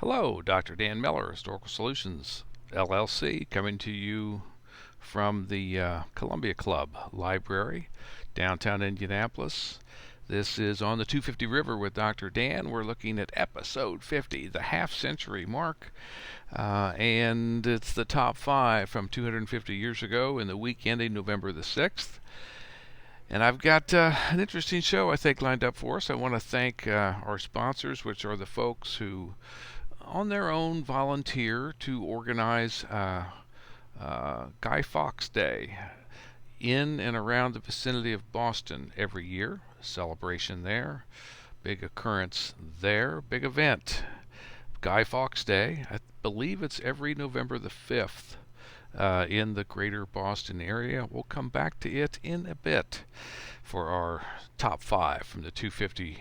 Hello, Dr. Dan Miller, Historical Solutions, LLC, coming to you from the Columbia Club Library, downtown Indianapolis. This is on the 250 River with Dr. Dan. We're looking at episode 50, the half-century mark, and it's the top 5 from 250 years ago in the week ending November the 6th. And I've got an interesting show, I think, lined up for us. I want to thank our sponsors, which are the folks who on their own volunteer to organize Guy Fawkes Day in and around the vicinity of Boston every year. Celebration there, big occurrence there, big event. Guy Fawkes Day, I believe it's every November the 5th in the greater Boston area. We'll come back to it in a bit for our top 5 from the 250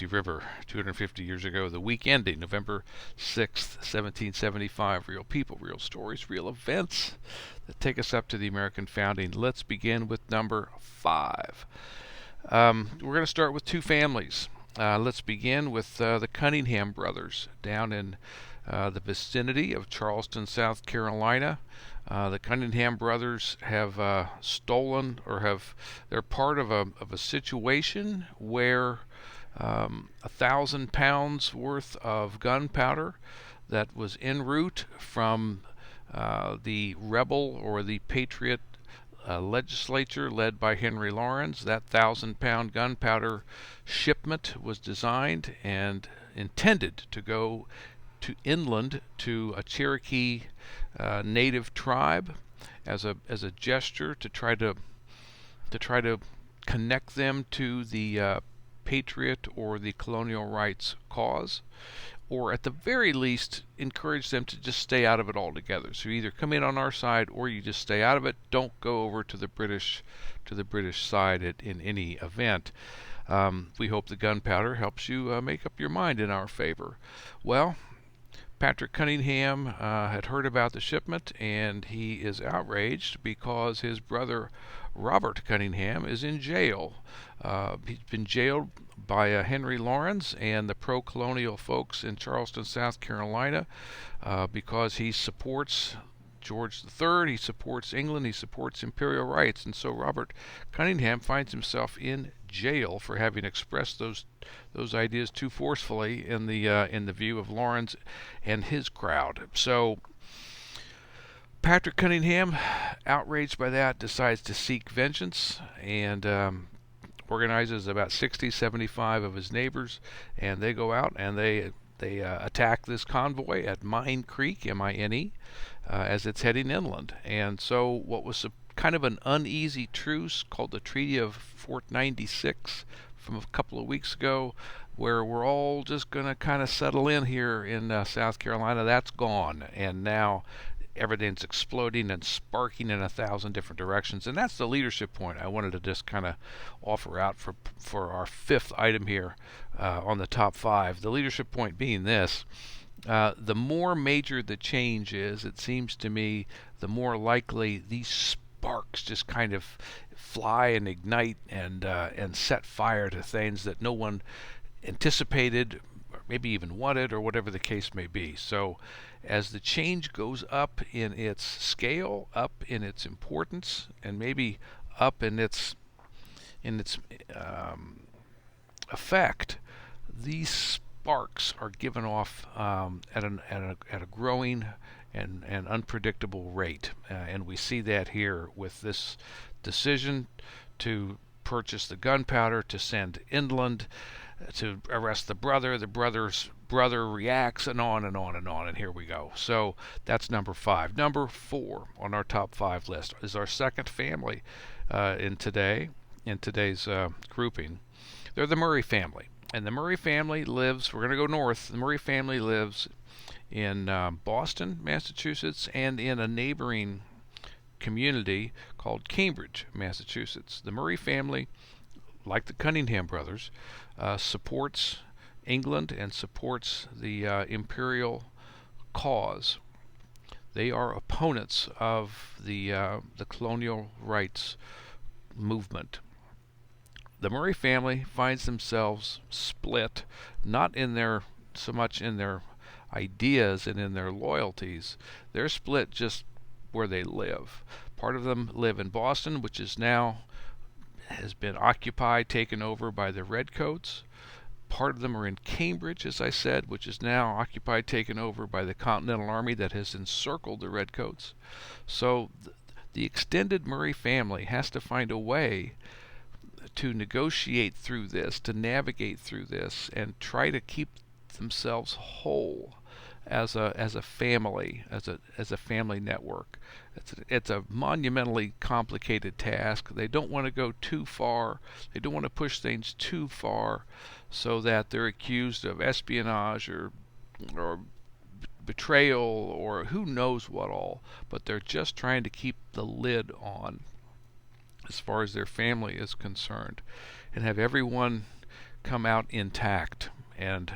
River, 250 years ago, the week ending November 6th, 1775. Real people, real stories, real events that take us up to the American founding. Let's begin with number 5. We're going to start with two families. Let's begin with the Cunningham brothers down in the vicinity of Charleston, South Carolina. The Cunningham brothers have stolen, or they're part of a situation where 1,000 pounds worth of gunpowder that was en route from the rebel or the patriot legislature led by Henry Laurens. That 1,000-pound gunpowder shipment was designed and intended to go to inland to a Cherokee native tribe as a gesture to try to connect them to the patriot or the colonial rights cause, or at the very least encourage them to just stay out of it altogether. So you either come in on our side or you just stay out of it. Don't go over to the British side in any event. We hope the gunpowder helps you make up your mind in our favor. Well, Patrick Cunningham had heard about the shipment, and he is outraged because his brother Robert Cunningham is in jail. He's been jailed by Henry Laurens and the pro-colonial folks in Charleston, South Carolina, because he supports George III, he supports England, he supports imperial rights, and so Robert Cunningham finds himself in jail for having expressed those ideas too forcefully in the view of Laurens and his crowd. So Patrick Cunningham, outraged by that, decides to seek vengeance and organizes about 60, 75 of his neighbors, and they go out and they attack this convoy at Mine Creek, M-I-N-E, as it's heading inland. And so what was kind of an uneasy truce called the Treaty of Fort 96 from a couple of weeks ago, where we're all just going to kind of settle in here in South Carolina, that's gone. And now everything's exploding and sparking in 1,000 different directions. And that's the leadership point I wanted to just kind of offer out for our 5th item here on the top 5. The leadership point being this: the more major the change is, it seems to me, the more likely these sparks just kind of fly and ignite and set fire to things that no one anticipated, or maybe even wanted, or whatever the case may be. So as the change goes up in its scale, up in its importance, and maybe up in its effect, these sparks are given off at a growing and unpredictable rate, and we see that here with this decision to purchase the gunpowder, to send inland, to arrest the brother. The brother's brother reacts, and on and on and on, and here we go. So that's number 5. Number 4 on our top 5 list is our second family in today's grouping. They're the Murray family, and the Murray family lives. We're going to go north. The Murray family lives in Boston, Massachusetts, and in a neighboring community called Cambridge, Massachusetts. The Murray family, like the Cunningham brothers, supports England and supports the imperial cause. They are opponents of the colonial rights movement. The Murray family finds themselves split, not so much in their ideas and in their loyalties. They're split just where they live. Part of them live in Boston, which is now has been occupied, taken over by the Redcoats. Part of them are in Cambridge, as I said, which is now occupied, taken over by the Continental Army that has encircled the Redcoats. So the extended Murray family has to find a way to negotiate through this, to navigate through this, and try to keep themselves whole as a family, as a family network. It's a monumentally complicated task. They don't want to go too far. They don't want to push things too far, so that they're accused of espionage or betrayal or who knows what all. But they're just trying to keep the lid on as far as their family is concerned, and have everyone come out intact and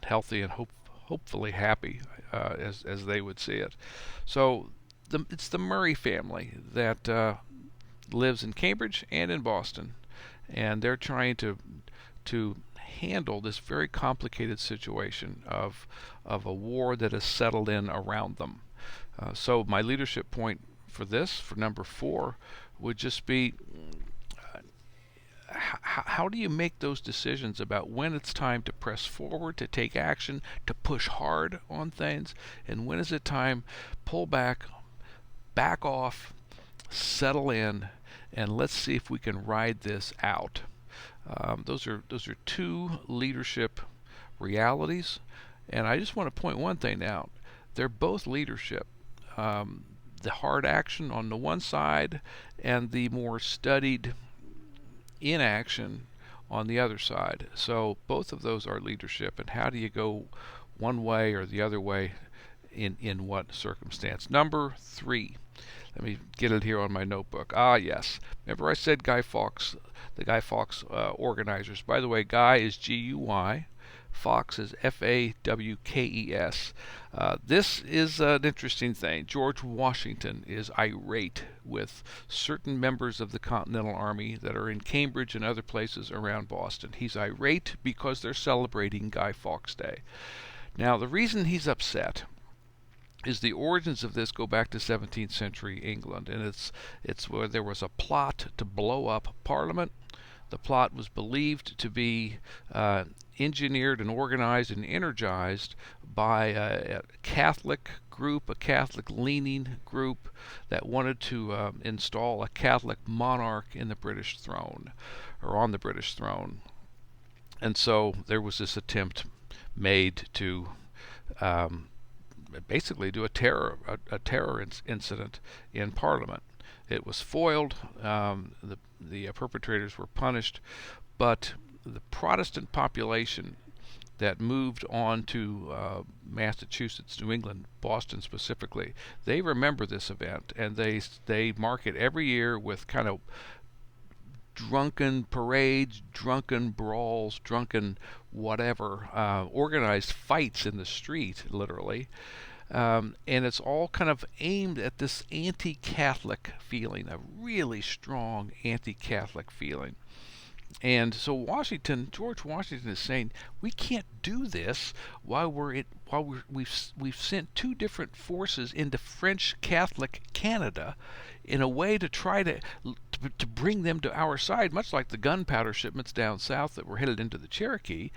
healthy and hopefully happy, as they would see it. So it's the Murray family that lives in Cambridge and in Boston, and they're trying to handle this very complicated situation of a war that has settled in around them. So my leadership point for this, for number 4, would just be how do you make those decisions about when it's time to press forward, to take action, to push hard on things, and when is it time pull back, back off, settle in, and let's see if we can ride this out. Those are 2 leadership realities, and I just want to point one thing out. They're both leadership. The hard action on the one side and the more studied inaction on the other side. So both of those are leadership, and how do you go one way or the other way in what circumstance? Number 3. Let me get it here on my notebook. Yes. Remember I said Guy Fawkes, the Guy Fawkes organizers. By the way, Guy is G-U-Y. Fawkes is F-A-W-K-E-S. This is an interesting thing. George Washington is irate with certain members of the Continental Army that are in Cambridge and other places around Boston. He's irate because they're celebrating Guy Fawkes Day. Now, the reason he's upset is the origins of this go back to 17th century England, and it's where there was a plot to blow up Parliament. The plot was believed to be engineered and organized and energized by a Catholic group, a Catholic-leaning group that wanted to install a Catholic monarch in the British throne, or on the British throne. And so there was this attempt made to basically do a terror incident in Parliament. It was foiled. The perpetrators were punished, but the Protestant population that moved on to Massachusetts, New England, Boston specifically, they remember this event, and they mark it every year with kind of drunken parades, drunken brawls, drunken whatever, organized fights in the street, literally. And it's all kind of aimed at this anti-Catholic feeling, a really strong anti-Catholic feeling. And so George Washington is saying, we can't do this while we've sent 2 different forces into French Catholic Canada in a way to try to bring them to our side, much like the gunpowder shipments down south that were headed into the Cherokee.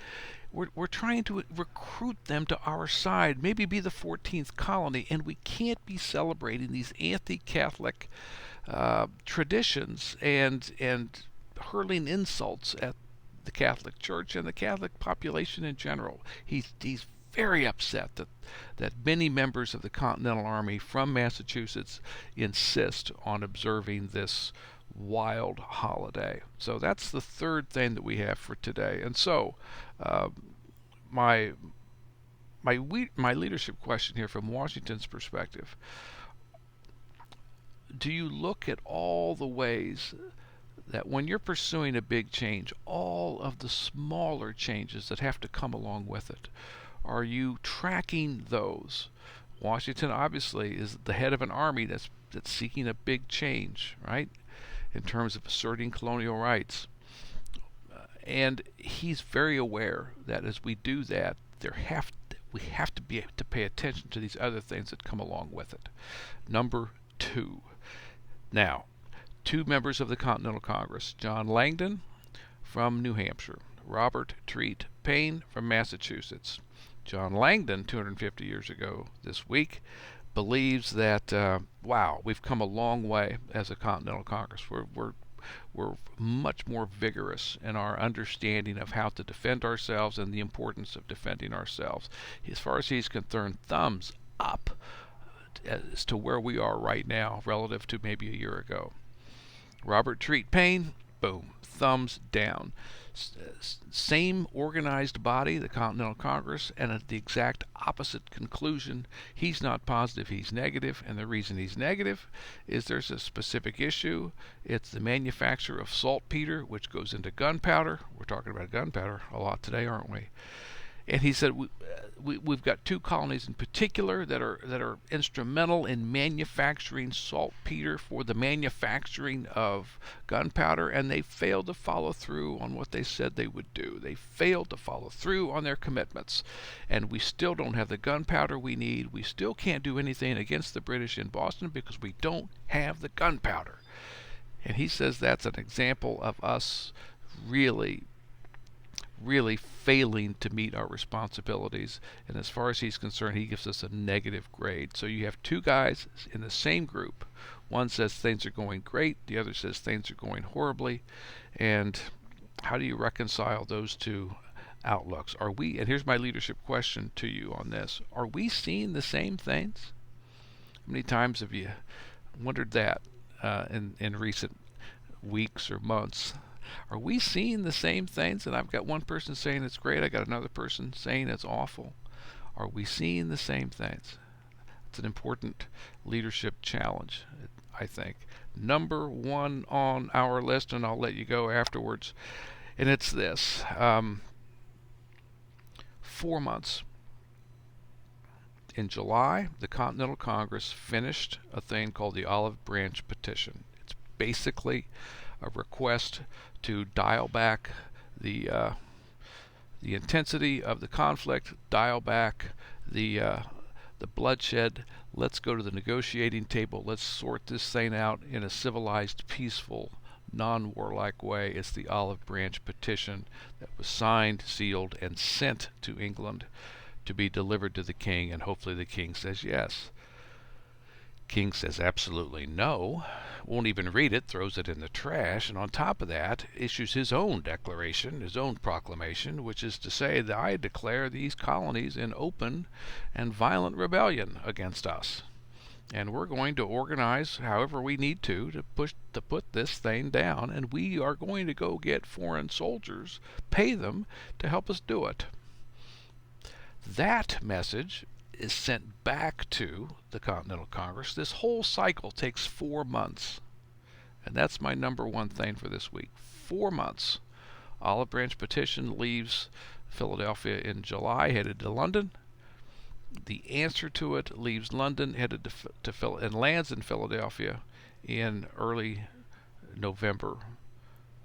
We're trying to recruit them to our side, maybe be the 14th colony, and we can't be celebrating these anti-Catholic traditions and hurling insults at the Catholic Church and the Catholic population in general. He's very upset that many members of the Continental Army from Massachusetts insist on observing this wild holiday. So that's the third thing that we have for today. And so my leadership question here from Washington's perspective: do you look at all the ways that when you're pursuing a big change, all of the smaller changes that have to come along with it, are you tracking those? Washington obviously is the head of an army that's seeking a big change, right, in terms of asserting colonial rights. And he's very aware that as we do that, we have to be able to pay attention to these other things that come along with it. Number two. Now, two members of the Continental Congress, John Langdon from New Hampshire, Robert Treat Paine from Massachusetts. John Langdon, 250 years ago this week, believes that, wow, we've come a long way as a Continental Congress. We're much more vigorous in our understanding of how to defend ourselves and the importance of defending ourselves. As far as he's concerned, thumbs up as to where we are right now relative to maybe a year ago. Robert Treat Paine, boom, thumbs down. Same organized body, the Continental Congress, and at the exact opposite conclusion. He's not positive, he's negative, and the reason he's negative is there's a specific issue. It's the manufacture of saltpeter, which goes into gunpowder. We're talking about gunpowder a lot today, aren't we? And he said we've got two colonies in particular that are instrumental in manufacturing saltpeter for the manufacturing of gunpowder, and they failed to follow through on what they said they would do. They failed to follow through on their commitments, and we still don't have the gunpowder we need. We still can't do anything against the British in Boston because we don't have the gunpowder. And he says that's an example of us really failing to meet our responsibilities, and as far as he's concerned, he gives us a negative grade. So you have two guys in the same group. One says things are going great, the other says things are going horribly. And how do you reconcile those two outlooks? Are we, and here's my leadership question to you on this, are we seeing the same things? How many times have you wondered that in recent weeks or months? Are we seeing the same things? And I've got one person saying it's great, I got another person saying it's awful. Are we seeing the same things? It's an important leadership challenge, I think. Number one on our list, and I'll let you go afterwards, and it's this. 4 months. In July, the Continental Congress finished a thing called the Olive Branch Petition. It's basically a request to dial back the intensity of the conflict, dial back the bloodshed. Let's go to the negotiating table. Let's sort this thing out in a civilized, peaceful, non-warlike way. It's the Olive Branch Petition that was signed, sealed, and sent to England to be delivered to the king, and hopefully the king says yes. King says absolutely no, won't even read it, throws it in the trash, and on top of that issues his own declaration, his own proclamation, which is to say that I declare these colonies in open and violent rebellion against us, and we're going to organize however we need to put this thing down, and we are going to go get foreign soldiers, pay them to help us do it. That message is sent back to the Continental Congress. This whole cycle takes 4 months. And that's my number one thing for this week. 4 months. Olive Branch Petition leaves Philadelphia in July, headed to London. The answer to it leaves London, headed to and lands in Philadelphia in early November.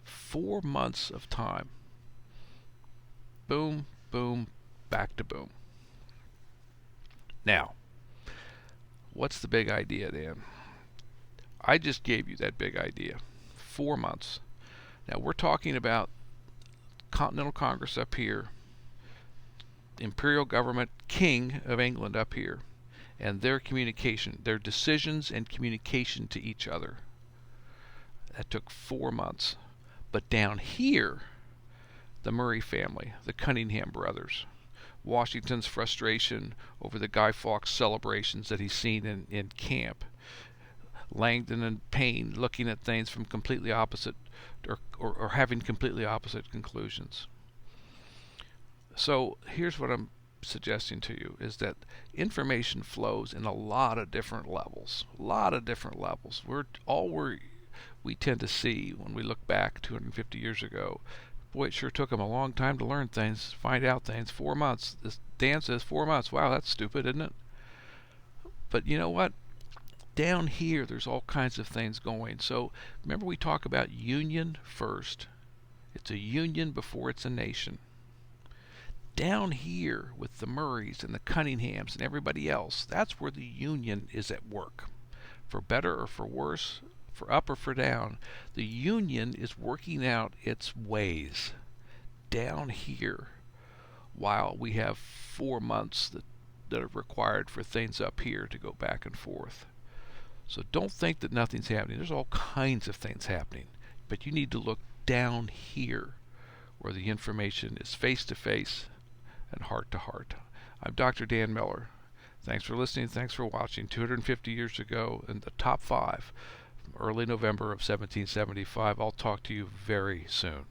4 months of time. Boom, boom, back to boom. Now, what's the big idea then? I just gave you that big idea. 4 months. Now we're talking about Continental Congress up here, Imperial Government, King of England up here, and their communication, their decisions and communication to each other. That took 4 months. But down here, the Murray family, the Cunningham brothers, Washington's frustration over the Guy Fawkes celebrations that he's seen in camp. Langdon and Paine looking at things from completely opposite or having completely opposite conclusions. So here's what I'm suggesting to you is that information flows in a lot of different levels. We tend to see when we look back 250 years ago, boy, it sure took him a long time to learn things, find out things. 4 months. Dan says 4 months. Wow, that's stupid, isn't it? But you know what? Down here, there's all kinds of things going. So remember we talk about union first. It's a union before it's a nation. Down here with the Murrays and the Cunninghams and everybody else, that's where the union is at work. For better or for worse, for up or for down, the union is working out its ways down here, while we have 4 months that are required for things up here to go back and forth. So don't think that nothing's happening. There's all kinds of things happening, but you need to look down here where the information is face to face and heart to heart. I'm Dr. Dan Miller. Thanks for listening. Thanks for watching. 250 years ago in the top 5, early November of 1775. I'll talk to you very soon.